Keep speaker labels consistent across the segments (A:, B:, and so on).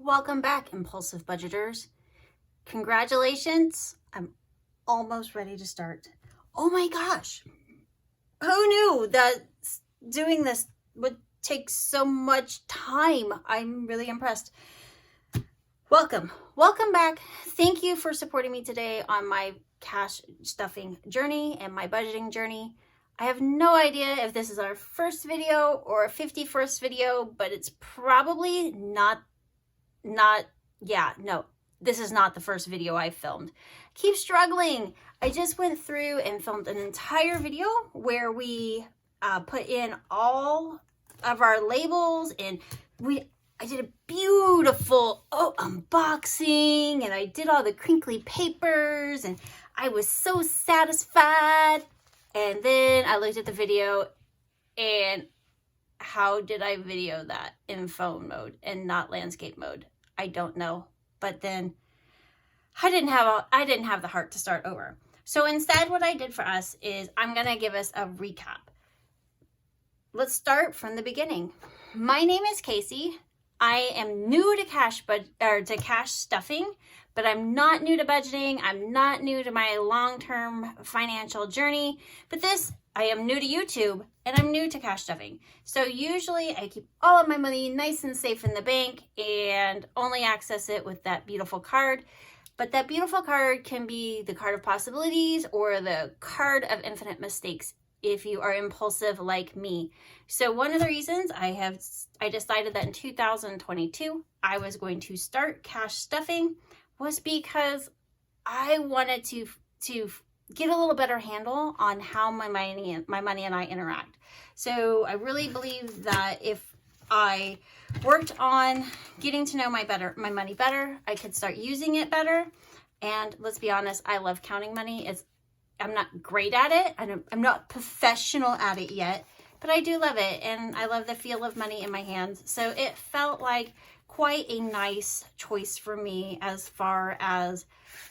A: Welcome back, impulsive budgeters. Congratulations. I'm almost ready to start. Oh my gosh. Who knew that doing this would take so much time? I'm really impressed. Welcome back. Thank you for supporting me today on my cash stuffing journey and my budgeting journey. I have no idea if this is our first video or a 51st video, but it's probably no, this is not the first video I filmed. Keep struggling. I just went through and filmed an entire video where we put in all of our labels, and I did a beautiful unboxing, and I did all the crinkly papers, and I was so satisfied. And then I looked at the video, and how did I video that in phone mode and not landscape mode? I don't know. But then I didn't have the heart to start over. So instead, what I did for us is I'm going to give us a recap. Let's start from the beginning. My name is Casey. I am new to cash stuffing, but I'm not new to budgeting. I'm not new to my long-term financial journey, but I am new to YouTube, and I'm new to cash stuffing. So usually I keep all of my money nice and safe in the bank and only access it with that beautiful card. But that beautiful card can be the card of possibilities or the card of infinite mistakes if you are impulsive like me. So one of the reasons I decided that in 2022 I was going to start cash stuffing was because I wanted to get a little better handle on how my money and I interact. So I really believe that if I worked on getting to know my money better, I could start using it better. And let's be honest, I love counting money. I'm not great at it. I'm not professional at it yet, but I do love it. And I love the feel of money in my hands. So it felt like quite a nice choice for me as far as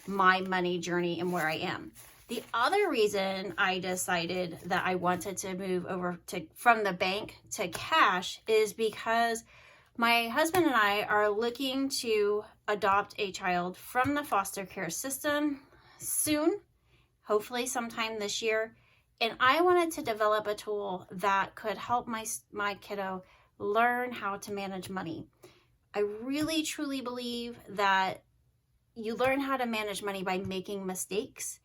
A: my money journey and where I am. The other reason I decided that I wanted to move over from the bank to cash is because my husband and I are looking to adopt a child from the foster care system soon, hopefully sometime this year. And I wanted to develop a tool that could help my kiddo learn how to manage money. I really, truly believe that you learn how to manage money by making mistakes.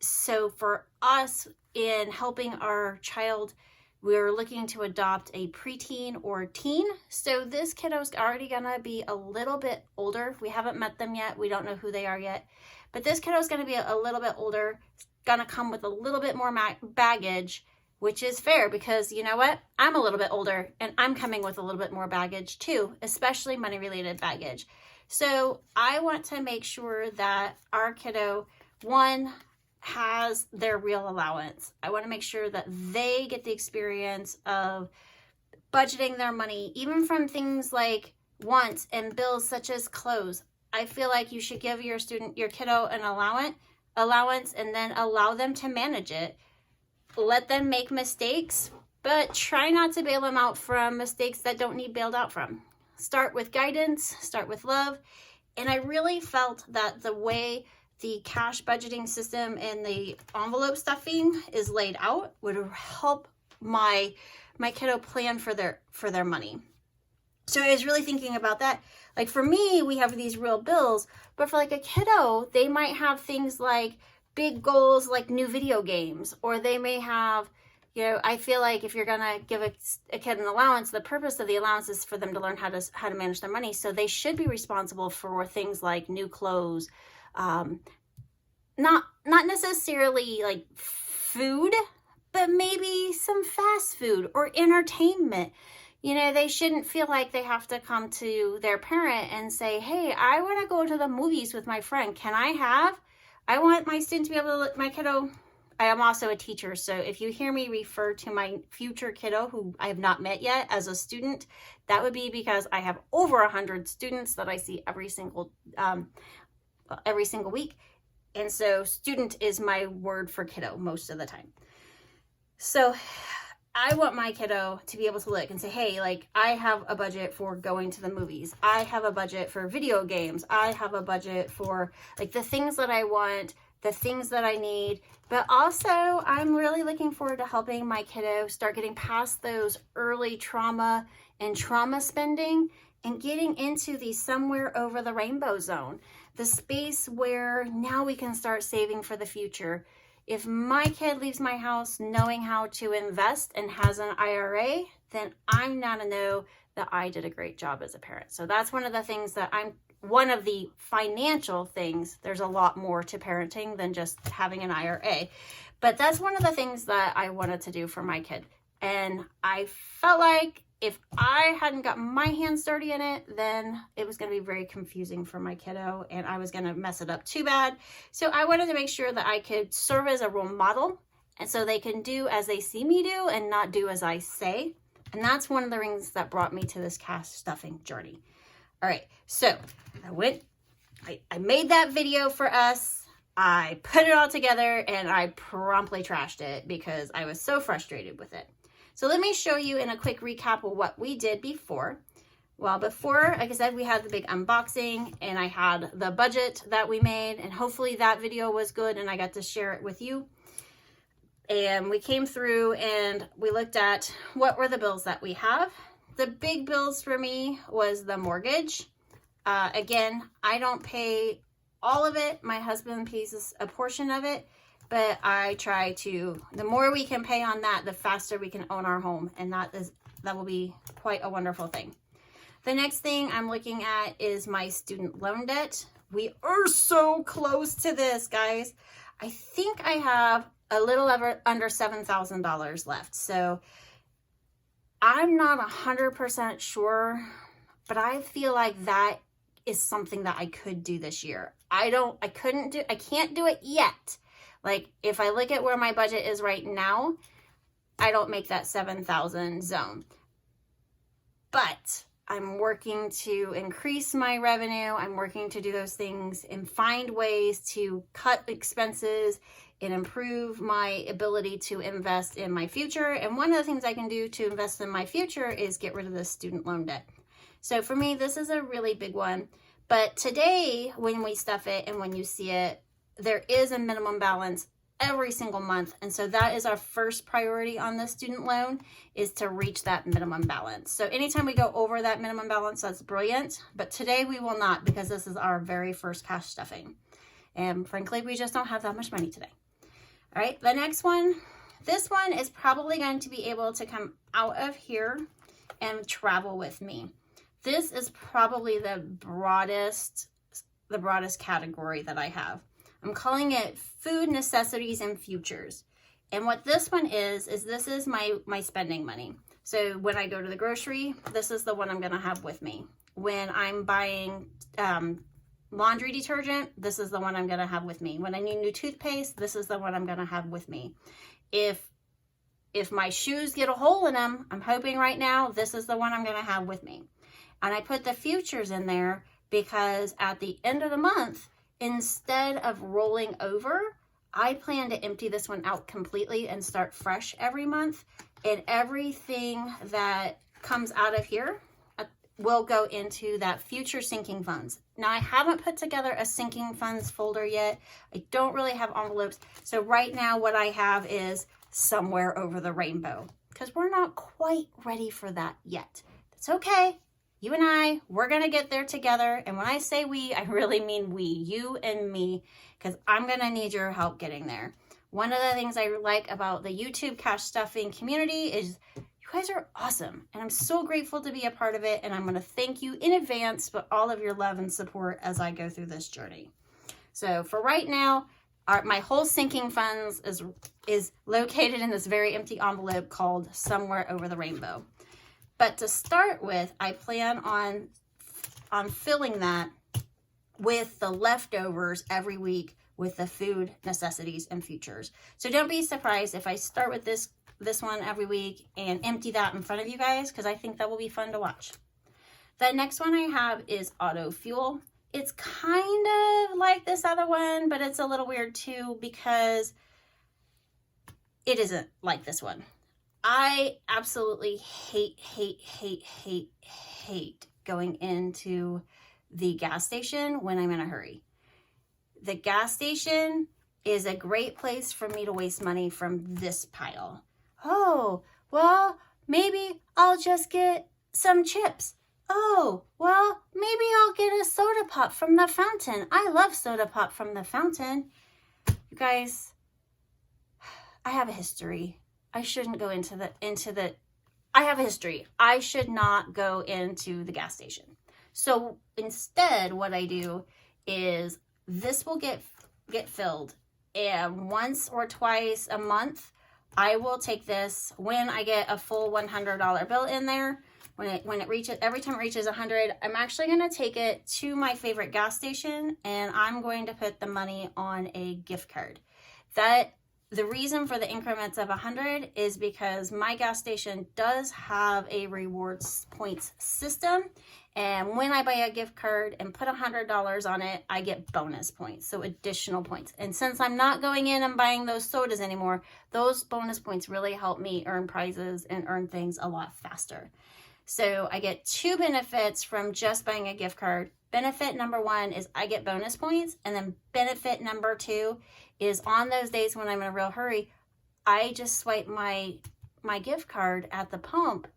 A: So for us, in helping our child, we're looking to adopt a preteen or teen. So this kiddo's already gonna be a little bit older. We haven't met them yet. We don't know who they are yet. But this kiddo's gonna be a little bit older. It's gonna come with a little bit more baggage, which is fair because you know what? I'm a little bit older and I'm coming with a little bit more baggage too, especially money-related baggage. So I want to make sure that our kiddo, one, has their real allowance. I want to make sure that they get the experience of budgeting their money, even from things like wants and bills such as clothes. I feel like you should give your kiddo an allowance and then allow them to manage it. Let them make mistakes, but try not to bail them out from mistakes that don't need bailed out from. Start with guidance, start with love. And I really felt that the way the cash budgeting system and the envelope stuffing is laid out would help my kiddo plan for their money. So I was really thinking about that. Like for me, we have these real bills, but for like a kiddo, they might have things like big goals like new video games, or they may have, I feel like if you're gonna give a kid an allowance, the purpose of the allowance is for them to learn how to manage their money. So they should be responsible for things like new clothes, not necessarily like food, but maybe some fast food or entertainment. They shouldn't feel like they have to come to their parent and say, hey, I want to go to the movies with my friend. I want my student to be able to my kiddo. I am also a teacher, so if you hear me refer to my future kiddo who I have not met yet as a student, that would be because I have over 100 students that I see every single week. And so student is my word for kiddo most of the time. So I want my kiddo to be able to look and say, hey, like, I have a budget for going to the movies. I have a budget for video games. I have a budget for like the things that I want, the things that I need. But also, I'm really looking forward to helping my kiddo start getting past those early trauma and trauma spending and getting into the somewhere over the rainbow zone, the space where now we can start saving for the future. If my kid leaves my house knowing how to invest and has an IRA, then I'm not to know that I did a great job as a parent. So that's one of the things that one of the financial things. There's a lot more to parenting than just having an IRA. But that's one of the things that I wanted to do for my kid. And I felt like if I hadn't got my hands dirty in it, then it was going to be very confusing for my kiddo and I was going to mess it up too bad. So I wanted to make sure that I could serve as a role model and so they can do as they see me do and not do as I say. And that's one of the things that brought me to this cash stuffing journey. All right, so I made that video for us. I put it all together and I promptly trashed it because I was so frustrated with it. So let me show you in a quick recap of what we did before. Well, before, like I said, we had the big unboxing and I had the budget that we made and hopefully that video was good and I got to share it with you. And we came through and we looked at what were the bills that we have. The big bills for me was the mortgage. Again, I don't pay all of it. My husband pays a portion of it. But I try to, the more we can pay on that, the faster we can own our home. And that will be quite a wonderful thing. The next thing I'm looking at is my student loan debt. We are so close to this, guys. I think I have a little under $7,000 left. So I'm not 100% sure, but I feel like that is something that I could do this year. I can't do it yet. Like, if I look at where my budget is right now, I don't make that 7,000 zone. But I'm working to increase my revenue. I'm working to do those things and find ways to cut expenses and improve my ability to invest in my future. And one of the things I can do to invest in my future is get rid of the student loan debt. So for me, this is a really big one. But today, when we stuff it and when you see it, there is a minimum balance every single month. And so that is our first priority on the student loan, is to reach that minimum balance. So anytime we go over that minimum balance, that's brilliant. But today we will not, because this is our very first cash stuffing. And frankly, we just don't have that much money today. All right, the next one, this one is probably going to be able to come out of here and travel with me. This is probably the broadest category that I have. I'm calling it food, necessities, and futures. And what this one is this is my spending money. So when I go to the grocery, this is the one I'm going to have with me. When I'm buying laundry detergent, this is the one I'm going to have with me. When I need new toothpaste, this is the one I'm going to have with me. If my shoes get a hole in them, I'm hoping right now, this is the one I'm going to have with me. And I put the futures in there because at the end of the month, instead of rolling over, I plan to empty this one out completely and start fresh every month. And everything that comes out of here will go into that future sinking funds. Now, I haven't put together a sinking funds folder yet. I don't really have envelopes. So right now what I have is somewhere over the rainbow, because we're not quite ready for that yet. That's okay. You and we're going to get there together. And when I say we, I really mean we, you and me, because I'm going to need your help getting there. One of the things I like about the YouTube cash stuffing community is you guys are awesome. And I'm so grateful to be a part of it. And I'm going to thank you in advance for all of your love and support as I go through this journey. So for right now, my whole sinking funds is located in this very empty envelope called Somewhere Over the Rainbow. But to start with, I plan on filling that with the leftovers every week with the food, necessities, and futures. So don't be surprised if I start with this one every week and empty that in front of you guys, because I think that will be fun to watch. The next one I have is auto fuel. It's kind of like this other one, but it's a little weird too because it isn't like this one. I absolutely hate going into the gas station when I'm in a hurry. The gas station is a great place for me to waste money from this pile. Oh, well, maybe I'll just get some chips. Oh, well, maybe I'll get a soda pop from the fountain. I love soda pop from the fountain. You guys, I have a history. I shouldn't go into the I have a history. I should not go into the gas station. So instead, what I do is this will get filled, and once or twice a month, I will take this when I get a full $100 bill in there. When it reaches, every time it reaches 100, I'm actually going to take it to my favorite gas station, and I'm going to put the money on a gift card. The reason for the increments of 100 is because my gas station does have a rewards points system. And when I buy a gift card and put $100 on it, I get bonus points, so additional points. And since I'm not going in and buying those sodas anymore, those bonus points really help me earn prizes and earn things a lot faster. So I get two benefits from just buying a gift card. Benefit number one is I get bonus points, and then benefit number two is on those days when I'm in a real hurry, I just swipe my gift card at the pump,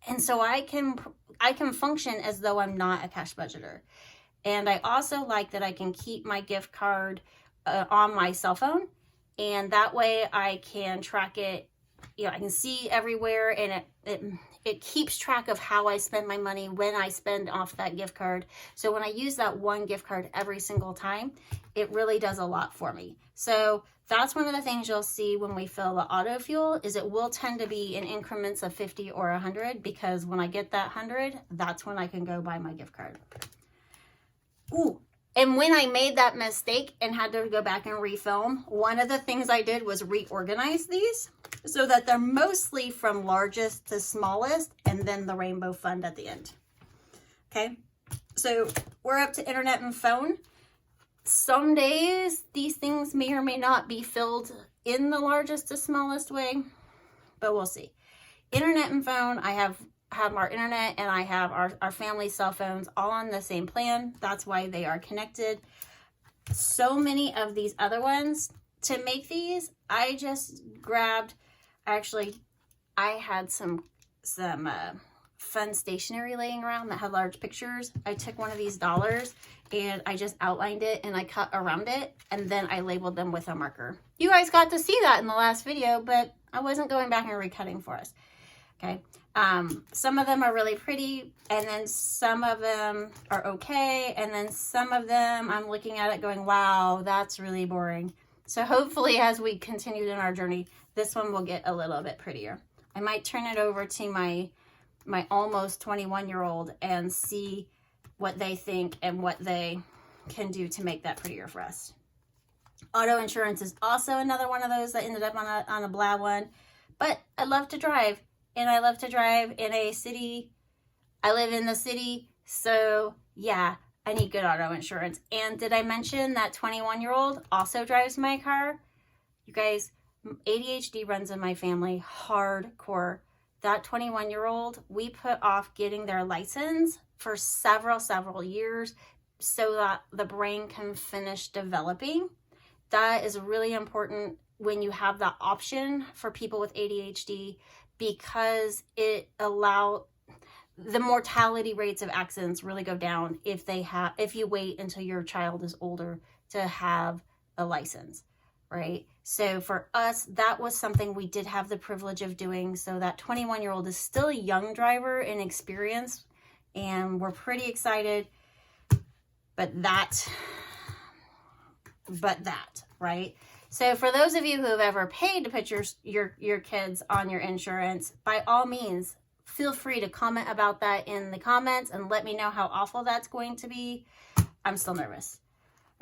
A: and so I can function as though I'm not a cash budgeter. And I also like that I can keep my gift card on my cell phone, and that way I can track it. You know, I can see everywhere, and it keeps track of how I spend my money when I spend off that gift card. So when I use that one gift card every single time, it really does a lot for me. So that's one of the things you'll see when we fill the auto fuel, is it will tend to be in increments of 50 or 100, because when I get that 100, that's when I can go buy my gift card. Ooh. And when I made that mistake and had to go back and refilm, one of the things I did was reorganize these so that they're mostly from largest to smallest, and then the rainbow fund at the end. Okay, so we're up to internet and phone. Some days these things may or may not be filled in the largest to smallest way, but we'll see. Internet and phone, I have our internet and I have our family cell phones all on the same plan. That's why they are connected. So many of these other ones, to make these, I just grabbed, actually, I had some fun stationery laying around that had large pictures. I took one of these dollars and I just outlined it and I cut around it, and then I labeled them with a marker. You guys got to see that in the last video, but I wasn't going back and recutting for us. Okay. Some of them are really pretty, and then some of them are okay, and then some of them I'm looking at it going, wow, that's really boring. So hopefully as we continue in our journey, this one will get a little bit prettier. I might turn it over to my almost 21-year-old and see what they think and what they can do to make that prettier for us. Auto insurance is also another one of those that ended up on a blah one, but I love to drive. And I love to drive in a city. I live in the city. So yeah, I need good auto insurance. And did I mention that 21-year-old also drives my car? You guys, ADHD runs in my family hardcore. That 21-year-old, we put off getting their license for several years so that the brain can finish developing. That is really important when you have that option for people with ADHD, because it allows the mortality rates of accidents really go down if you wait until your child is older to have a license, right? So for us, that was something we did have the privilege of doing. So that 21-year-old is still a young driver in experience, and we're pretty excited. But that, right? So for those of you who have ever paid to put your kids on your insurance, by all means, feel free to comment about that in the comments and let me know how awful that's going to be. I'm still nervous,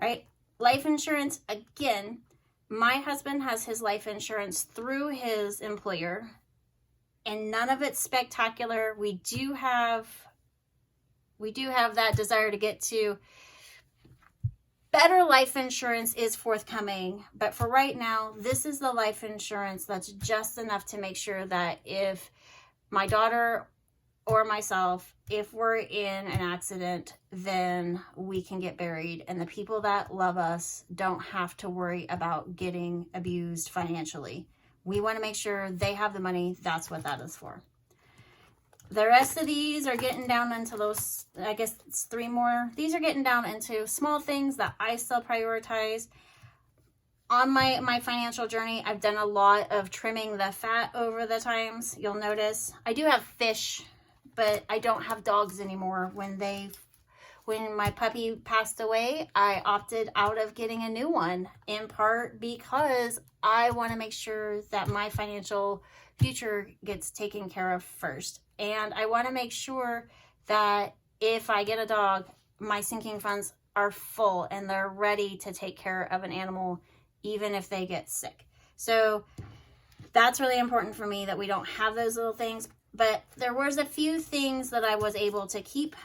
A: right? Life insurance, again, my husband has his life insurance through his employer, and none of it's spectacular. We do have that desire to get to Better life insurance is forthcoming, but for right now, this is the life insurance that's just enough to make sure that if my daughter or myself, if we're in an accident, then we can get buried, and the people that love us don't have to worry about getting abused financially. We want to make sure they have the money. That's what that is for. The rest of these are getting down into those, I guess it's 3 more. These are getting down into small things that I still prioritize. On my financial journey, I've done a lot of trimming the fat over the times. You'll notice I do have fish, but I don't have dogs anymore. When my puppy passed away, I opted out of getting a new one, in part because I want to make sure that my financial future gets taken care of first. And I want to make sure that if I get a dog, my sinking funds are full and they're ready to take care of an animal, even if they get sick. So that's really important for me, that we don't have those little things. But there was a few things that I was able to keep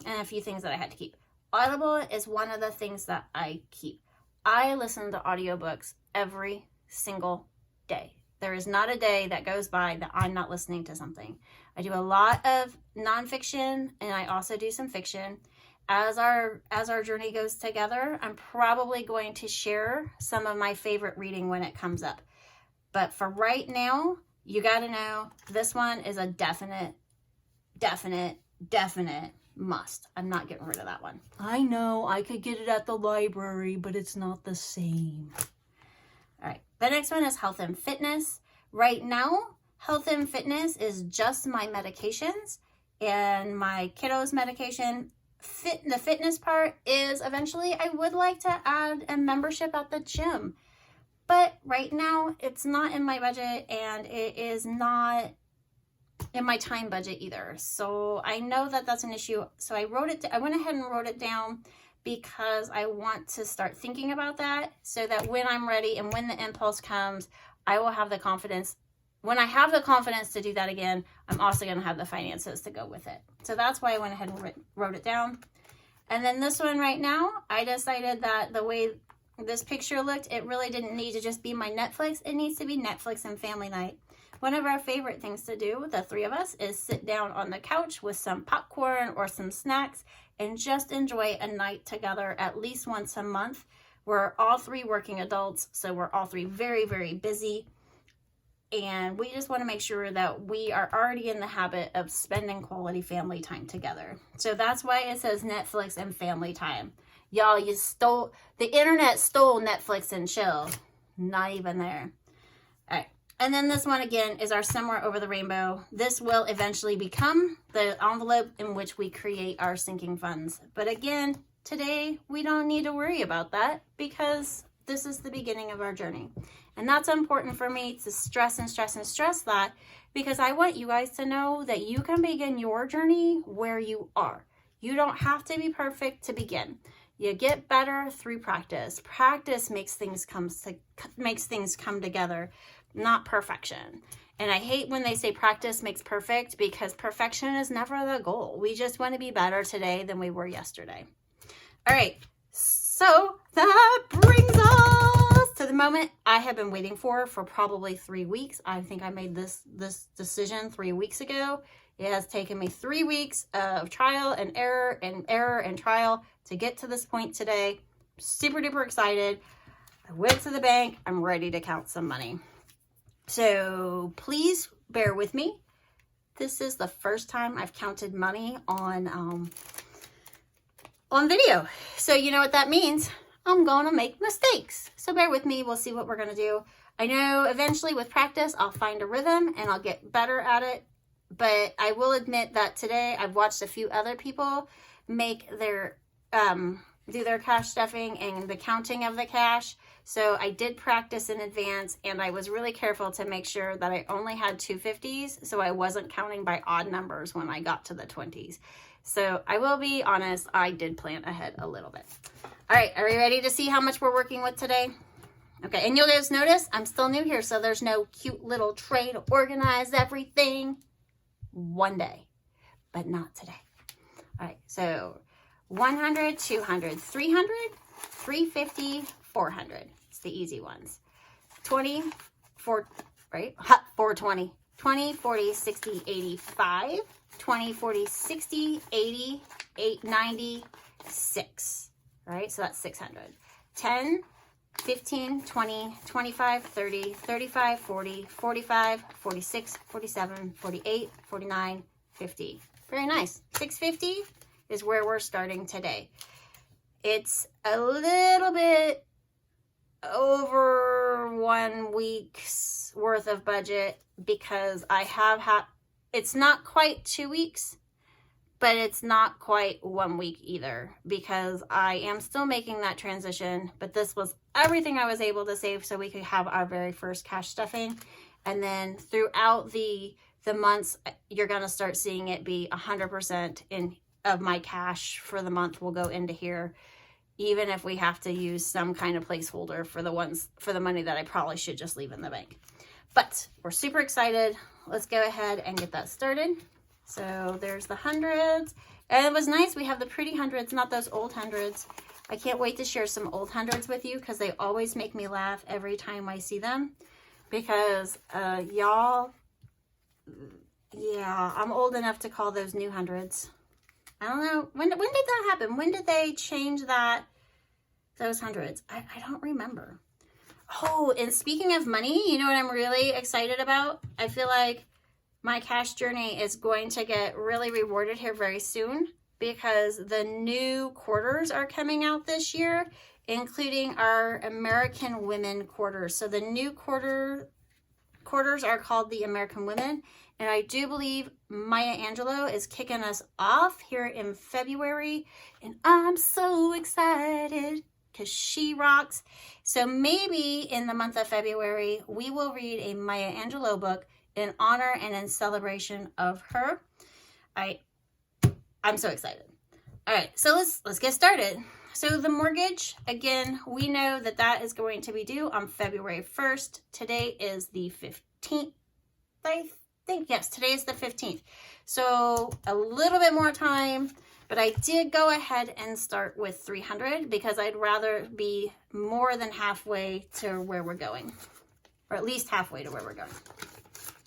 A: and a few things that I had to keep. Audible is one of the things that I keep. I listen to audiobooks every single day. There is not a day that goes by that I'm not listening to something. I do a lot of nonfiction, and I also do some fiction. As our journey goes together, I'm probably going to share some of my favorite reading when it comes up. But for right now, you got to know this one is a definite must. I'm not getting rid of that one. I know I could get it at the library, but it's not the same. All right, the next one is health and fitness. Right now, health and fitness is just my medications and my kiddos' medication. The fitness part is eventually I would like to add a membership at the gym. But right now, it's not in my budget, and it is not in my time budget either. So I know that that's an issue. So I went ahead and wrote it down because I want to start thinking about that, so that when I'm ready and when the impulse comes, I will have the confidence. When I have the confidence to do that again, I'm also going to have the finances to go with it. So that's why I went ahead and wrote it down. And then this one right now, I decided that the way this picture looked, it really didn't need to just be my Netflix. It needs to be Netflix and family night. One of our favorite things to do with the 3 of us is sit down on the couch with some popcorn or some snacks and just enjoy a night together at least once a month. We're all 3 working adults, so we're all 3 very, very busy. And we just want to make sure that we are already in the habit of spending quality family time together. So that's why it says Netflix and family time. Y'all, the internet stole Netflix and chill. Not even there. All right. And then this one again is our Somewhere Over the Rainbow. This will eventually become the envelope in which we create our sinking funds. But again, today we don't need to worry about that because this is the beginning of our journey. And that's important for me to stress that, because I want you guys to know that you can begin your journey where you are. You don't have to be perfect to begin. You get better through practice. Practice makes things come together, not perfection. And I hate when they say practice makes perfect, because perfection is never the goal. We just want to be better today than we were yesterday. All right, so that brings us to the moment I have been waiting for probably 3 weeks. I think I made this decision 3 weeks ago. It has taken me 3 weeks of trial and error and trial to get to this point today. Super duper excited. I went to the bank. I'm ready to count some money. So please bear with me. This is the first time I've counted money on video. So you know what that means. I'm going to make mistakes. So bear with me. We'll see what we're going to do. I know eventually with practice, I'll find a rhythm and I'll get better at it. But I will admit that today I've watched a few other people make their, do their cash stuffing and the counting of the cash. So I did practice in advance, and I was really careful to make sure that I only had 250s, so I wasn't counting by odd numbers when I got to the 20s. So I will be honest, I did plan ahead a little bit. All right, are we ready to see how much we're working with today? Okay, and you'll just notice I'm still new here, so there's no cute little tray to organize everything. One day, but not today. All right, so 100, 200, 300, 350, 400. It's the easy ones. 20, 4, right? 420. 20, 40, 60, 85. 20, 40, 60, 80, 8, 90, 6. Right? So that's 600. 10, 15, 20, 25, 30, 35, 40, 45, 46, 47, 48, 49, 50. Very nice. 650 is where we're starting today. It's a little bit over 1 week's worth of budget because I have had, it's not quite 2 weeks, but it's not quite 1 week either because I am still making that transition, but this was everything I was able to save so we could have our very first cash stuffing. And then throughout the months, you're going to start seeing it be 100% of my cash for the month will go into here, even if we have to use some kind of placeholder for the money that I probably should just leave in the bank. But we're super excited. Let's go ahead and get that started. So there's the hundreds. And it was nice. We have the pretty hundreds, not those old hundreds. I can't wait to share some old hundreds with you because they always make me laugh every time I see them. Because y'all, yeah, I'm old enough to call those new hundreds. I don't know. When did that happen? When did they change those hundreds? I don't remember. Oh, and speaking of money, you know what I'm really excited about? I feel like my cash journey is going to get really rewarded here very soon because the new quarters are coming out this year, including our American Women quarters. So the new quarters are called the American Women. And I do believe Maya Angelou is kicking us off here in February. And I'm so excited because she rocks. So maybe in the month of February, we will read a Maya Angelou book in honor and in celebration of her. I'm so excited. All right, so let's get started. So the mortgage, again, we know that is going to be due on February 1st. Today is the 15th, I think. Yes, today is the 15th. So a little bit more time, but I did go ahead and start with 300 because I'd rather be more than halfway to where we're going, or at least halfway to where we're going.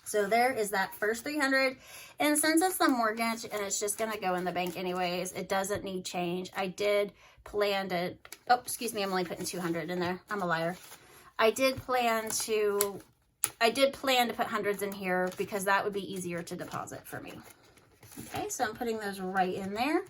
A: So there is that first 300. And since it's the mortgage and it's just going to go in the bank anyways, it doesn't need change. I did plan to, oh, excuse me, I'm only putting 200 in there. I'm a liar. I did plan to put hundreds in here because that would be easier to deposit for me. Okay, so I'm putting those right in there.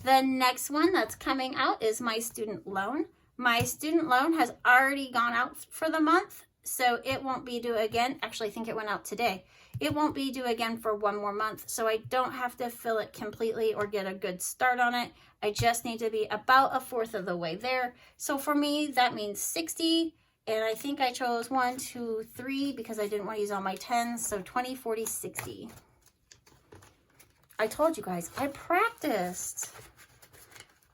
A: The next one that's coming out is my student loan. My student loan has already gone out for the month. So it won't be due again. Actually, I think it went out today. It won't be due again for 1 more month. So I don't have to fill it completely or get a good start on it. I just need to be about 1/4 of the way there. So for me, that means 60. And I think I chose 1, 2, 3 because I didn't want to use all my 10s. So 20, 40, 60. I told you guys, I practiced.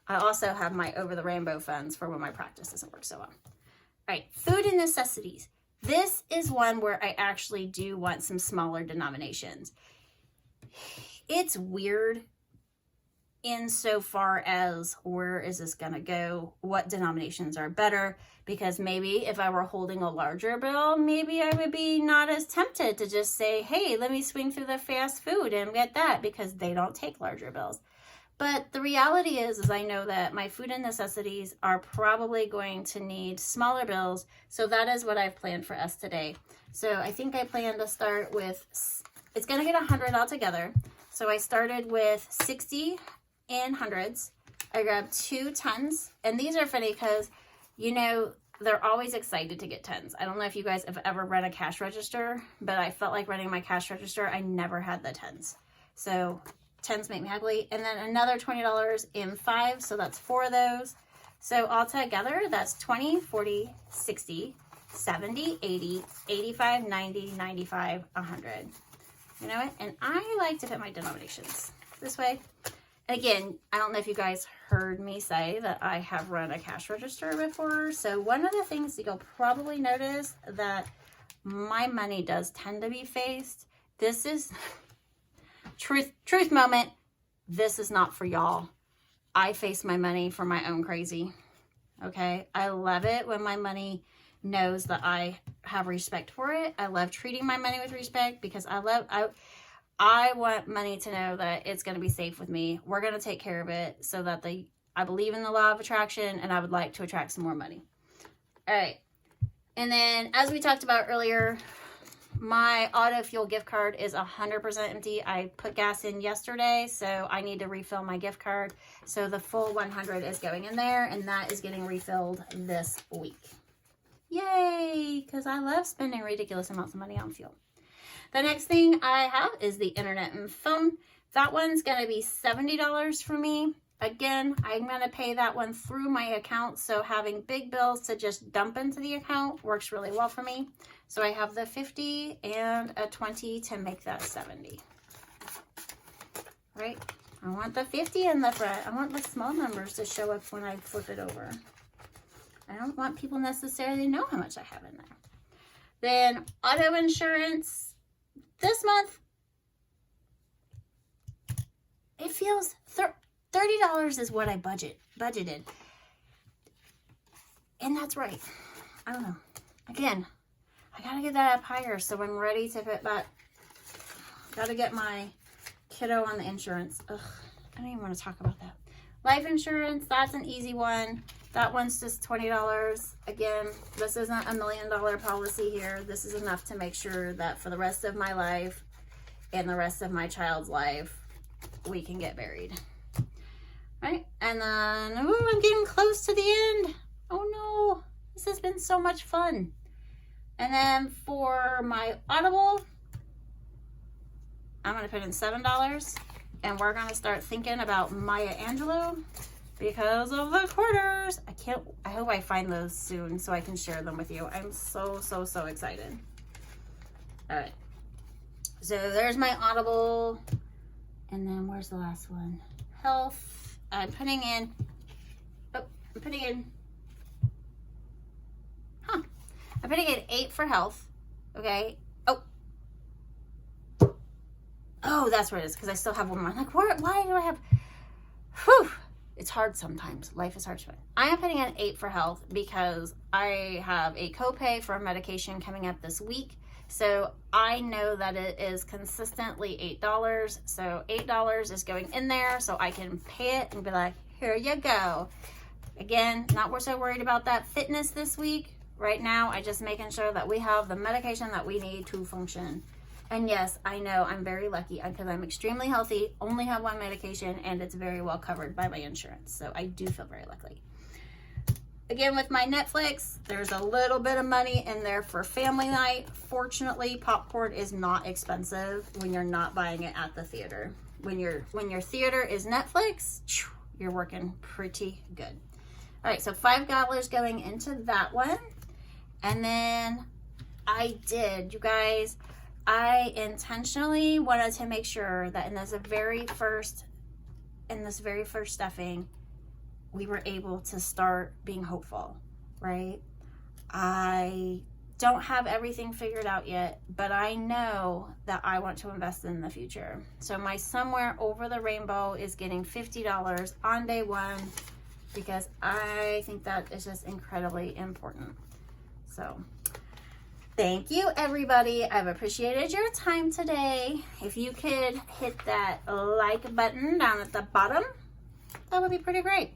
A: I also have my over the rainbow funds for when my practice doesn't work so well. All right, food and necessities. This is one where I actually do want some smaller denominations. It's weird insofar as where is this going to go? What denominations are better? Because maybe if I were holding a larger bill, maybe I would be not as tempted to just say, hey, let me swing through the fast food and get that because they don't take larger bills. But the reality is I know that my food and necessities are probably going to need smaller bills. So that is what I've planned for us today. So I think I plan to start with, it's going to get 100 altogether. So I started with 60 in hundreds. I grabbed 2 10s. And these are funny because, you know, they're always excited to get 10s. I don't know if you guys have ever run a cash register, but I felt like running my cash register, I never had the 10s. So 10s make me happy. And then another $20 in 5. So that's 4 of those. So altogether, that's 20, 40, 60, 70, 80, 85, 90, 95, 100. You know what? And I like to put my denominations this way. And again, I don't know if you guys heard me say that I have run a cash register before. So one of the things that you'll probably notice that my money does tend to be faced. This is truth moment. This is not for y'all. I face my money for my own crazy. okay? I love it when my money knows that I have respect for it. I love treating my money with respect because I want money to know that it's going to be safe with me. We're going to take care of it so that I believe in the law of attraction, and I would like to attract some more money. All right. And then, as we talked about earlier, my auto fuel gift card is 100% empty. I put gas in yesterday, so I need to refill my gift card. So the full 100 is going in there, and that is getting refilled this week. Yay! Because I love spending ridiculous amounts of money on fuel. The next thing I have is the internet and phone. That one's going to be $70 for me. Again, I'm going to pay that one through my account, so having big bills to just dump into the account works really well for me. So I have the 50 and a 20 to make that 70. Right? I want the 50 in the front. I want the small numbers to show up when I flip it over. I don't want people necessarily to know how much I have in there. Then auto insurance. This month, it feels $30 is what I budgeted. And that's right. I don't know. Again, I gotta get that up higher so I'm ready to put that. Gotta get my kiddo on the insurance. Ugh, I don't even want to talk about that. Life insurance, that's an easy one. That one's just $20. Again, this isn't $1 million policy here. This is enough to make sure that for the rest of my life and the rest of my child's life, we can get buried. Right? And then, ooh, I'm getting close to the end. Oh no, this has been so much fun. And then for my Audible, I'm going to put in $7. And we're going to start thinking about Maya Angelou because of the quarters. I hope I find those soon so I can share them with you. I'm so excited. All right. So there's my Audible. And then where's the last one? Health. I'm putting in 8 for health. Okay. Oh, that's where it is, because I still have one more. I'm like, why do I have... Whew. It's hard sometimes. Life is hard to find. I am putting in 8 for health because I have a copay for a medication coming up this week. So I know that it is consistently $8. So $8 is going in there so I can pay it and be like, here you go. Again, not so worried about that fitness this week. Right now, I'm just making sure that we have the medication that we need to function. And yes, I know I'm very lucky because I'm extremely healthy, only have one medication, and it's very well covered by my insurance. So I do feel very lucky. Again, with my Netflix, there's a little bit of money in there for family night. Fortunately, popcorn is not expensive when you're not buying it at the theater. When your theater is Netflix, you're working pretty good. All right, so $5 going into that one. And then you guys, I intentionally wanted to make sure that in this very first stuffing, we were able to start being hopeful, right? I don't have everything figured out yet, but I know that I want to invest in the future. So my Somewhere Over the Rainbow is getting $50 on day one because I think that is just incredibly important. So thank you, everybody. I've appreciated your time today. If you could hit that like button down at the bottom, that would be pretty great.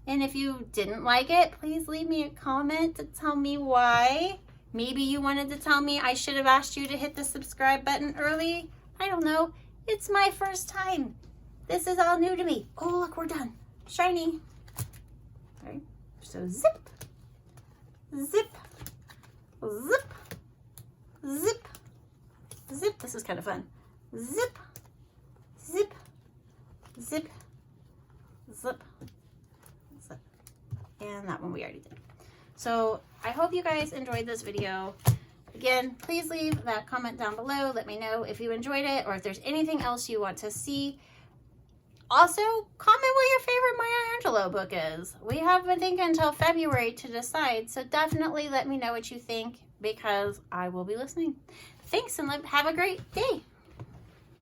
A: And if you didn't like it, please leave me a comment to tell me why. Maybe you wanted to tell me I should have asked you to hit the subscribe button early. I don't know. It's my first time. This is all new to me. Oh, look, we're done. Shiny. All right. So zip, zip, zip, zip, zip. This is kind of fun. Zip, zip, zip, zip, zip. And that one we already did. So I hope you guys enjoyed this video. Again, please leave that comment down below. Let me know if you enjoyed it or if there's anything else you want to see. Also, comment what your favorite Maya Angelou book is. We have been thinking until February to decide, so definitely let me know what you think because I will be listening. Thanks and have a great day.